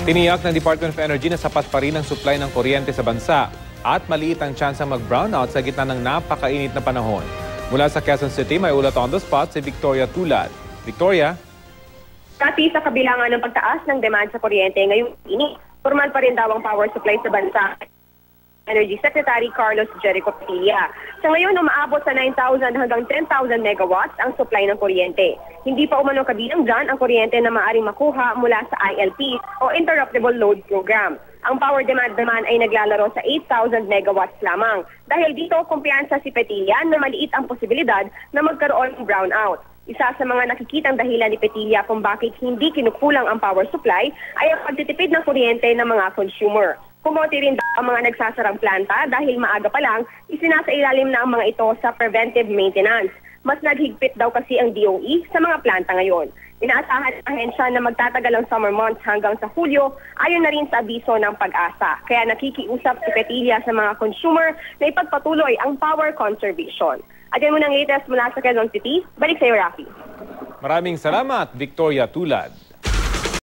Tiniyak ng Department of Energy na sapat pa rin ang supply ng kuryente sa bansa at maliit ang tsansang mag-brownout sa gitna ng napakainit na panahon. Mula sa Quezon City, may ulat on the spot si Victoria Tulad. Victoria? Dati sa kabilangan ng pagtaas ng demand sa kuryente ngayong init, formal pa rin daw ang power supply sa bansa. Energy Secretary Carlos Jericho Petilla. Sa ngayon, umaabot sa 9,000 hanggang 10,000 megawatts ang supply ng kuryente. Hindi pa umano kabilang dyan ang kuryente na maaaring makuha mula sa ILP o Interruptible Load Program. Ang power demand naman ay naglalaro sa 8,000 megawatts lamang. Dahil dito, kumpiyansa si Petilla na maliit ang posibilidad na magkaroon ng brownout. Isa sa mga nakikitang dahilan ni Petilla kung bakit hindi kinukulang ang power supply ay ang pagtitipid ng kuryente ng mga consumer. Kumonti rin daw ang mga nagsasarang planta dahil maaga pa lang isinasailalim na ang mga ito sa preventive maintenance. Mas naghigpit daw kasi ang DOE sa mga planta ngayon. Inaasahan ng ahensya na magtatagal ang summer months hanggang sa Hulyo ayon na rin sa abiso ng Pag-asa. Kaya nakikiusap si Petilla sa mga consumer na ipagpatuloy ang power conservation. At yan muna ang latest mula sa Quezon City. Balik sa iyo, Rafi. Maraming salamat, Victoria Tulad.